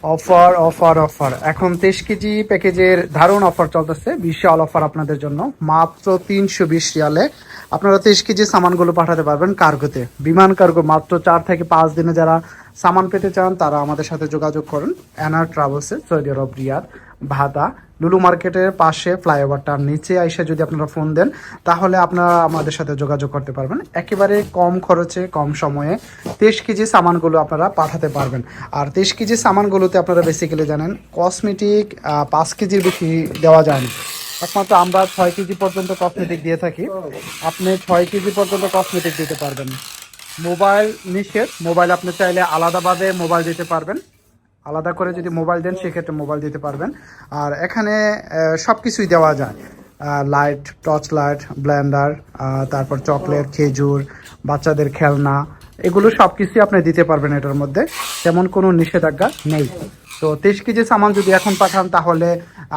Offer offer offer, এখন 23 KG প্যাকেজের দারুণ অফার চলতেছে, বিশাল অফার আপনাদের জন্য। মাত্র 320 রিয়ালে আপনারা 23 কেজি সামানগুলো পাঠাতে পারবেন কার্গোতে, বিমান কার্গো। মাত্র 4 থেকে 5 দিনে যারা সামান পেতে চান তারা আমাদের সাথে যোগাযোগ করুন। এনার ট্রাভেলসে, সৌদি আরব রিয়াদ, ভাদা, লুলু মার্কেটের পাশে ফ্লাইওভারটার নিচে এসে যদি আপনারা ফোন দেন তাহলে আপনারা আমাদের সাথে যোগাযোগ করতে পারবেন। একেবারে কম খরচে কম সময়ে 23 কেজি সামানগুলো আপনারা পাঠাতে পারবেন। আর 23 কেজি সামানগুলোতে আপনারা বেসিক্যালি জানেন কসমেটিক 5 কেজির বেশি দেওয়া যায় না। একমাত্র আমরা 6 কেজি পর্যন্ত কসমেটিক দিয়ে থাকি। আপনি 6 কেজি পর্যন্ত কসমেটিক দিতে পারবেন। মোবাইল নিষেধ, মোবাইল আপনি চাইলে আলাদাভাবে মোবাইল দিতে পারবেন। আলাদা করে যদি মোবাইল দেন সেক্ষেত্রে মোবাইল দিতে পারবেন। আর এখানে সব কিছুই দেওয়া যায়, লাইট, টর্চ লাইট, ব্লেন্ডার, তারপর চকলেট, খেজুর, বাচ্চাদের খেলনা, এগুলো সব কিছুই আপনি দিতে পারবেন এটার মধ্যে, তেমন কোনো নিষেধাজ্ঞা নেই। তো 23 কেজি সামান যদি এখন পাঠান তাহলে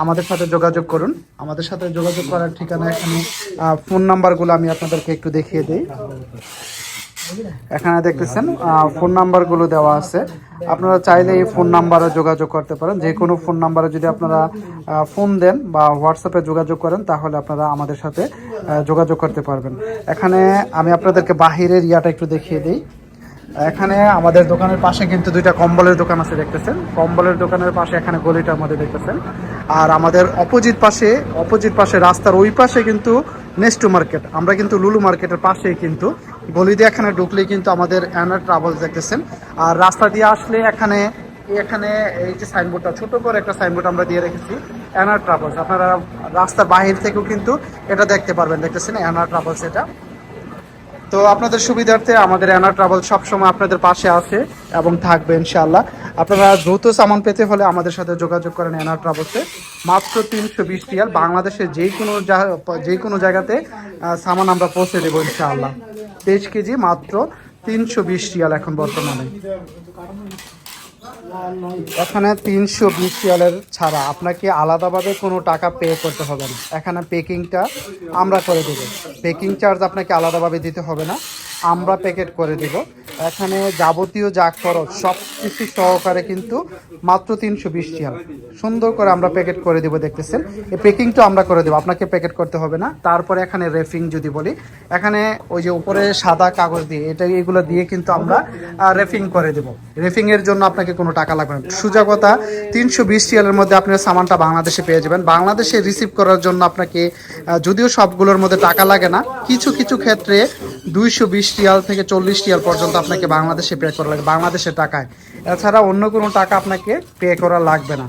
আমাদের সাথে যোগাযোগ করুন। আমাদের সাথে যোগাযোগ করার ঠিকানা এখানে, ফোন নাম্বারগুলো আমি আপনাদেরকে একটু দেখিয়ে দিই। এখানে দেখতেছেন ফোন নাম্বারগুলো দেওয়া আছে। আপনারা চাইলে এই ফোন নাম্বারে যোগাযোগ করতে পারেন। যে কোনো ফোন নাম্বারে যদি আপনারা ফোন দেন বা হোয়াটসঅ্যাপে যোগাযোগ করেন তাহলে আপনারা আমাদের সাথে যোগাযোগ করতে পারবেন। এখানে আমি আপনাদেরকে বাহিরের ইয়াটা একটু দেখিয়ে দিই। এখানে আমাদের দোকানের পাশে কিন্তু দুইটা কম্বলের দোকান আছে দেখতেছেন। কম্বলের দোকানের পাশে এখানে গলিটার মধ্যে দেখতেছেন। আর আমাদের অপোজিট পাশে রাস্তার ওই পাশে কিন্তু নেস্টু মার্কেট। আমরা কিন্তু লুলু মার্কেটের পাশেই কিন্তু গলি দিয়ে এখানে ঢুকলেই কিন্তু আমাদের এনার ট্রাভেলস দেখতেছেন। আর রাস্তা দিয়ে আসলে এখানে এখানে এই যে সাইনবোর্ডটা, ছোট করে একটা সাইনবোর্ড আমরা দিয়ে রেখেছি, এনার ট্রাভেলস। আপনারা রাস্তার বাহির থেকেও কিন্তু এটা দেখতে পারবেন, দেখতেছেন এনার ট্রাভেলস এটা। তো আপনাদের সুবিধার্থে আমাদের এনার ট্রাভেল সবসময় আপনাদের পাশে আছে এবং থাকবে ইনশাআল্লাহ। আপনারা দ্রুত সামান পেতে হলে আমাদের সাথে যোগাযোগ করেন এনার ট্রাভেলসে। মাত্র 320 রিয়াল, বাংলাদেশের যে কোনো জায়গাতে সামান আমরা পৌঁছে দেবো ইনশাআল্লাহ। 23 কেজি মাত্র 320 রিয়াল এখন বর্তমানে। এখানে 320 রিয়ালের ছাড়া আপনাকে আলাদাভাবে কোনো টাকা পে করতে হবে না। এখানে পেকিংটা আমরা করে দেবো, পেকিং চার্জ আপনাকে আলাদাভাবে দিতে হবে না, আমরা প্যাকেট করে দেব। এখানে যাবতীয় যা খরচ সব কিছু সহকারে কিন্তু মাত্র 320 রিয়াল সুন্দর করে আমরা প্যাকেট করে দেবো। দেখতেছেন এই প্যাকিংটা আমরা করে দেবো, আপনাকে প্যাকেট করতে হবে না। তারপরে এখানে রেফিং যদি বলি, এখানে ওই যে উপরে সাদা কাগজ দিয়ে এগুলো দিয়ে কিন্তু আমরা রেফিং করে দেবো। রেফিং এর জন্য আপনাকে কোনো টাকা লাগবে না। সোজা কথা, 320 রিয়ালের মধ্যে আপনার সামানটা বাংলাদেশে পেয়ে যাবেন। বাংলাদেশে রিসিভ করার জন্য আপনাকে যদিও সবগুলোর মধ্যে টাকা লাগে না, কিছু কিছু ক্ষেত্রে 220 রিয়াল থেকে 40 রিয়াল পর্যন্ত আপনাকে বাংলাদেশে পে করা লাগে, বাংলাদেশের টাকায়। এছাড়া অন্য কোনো টাকা আপনাকে পে করা লাগবে না।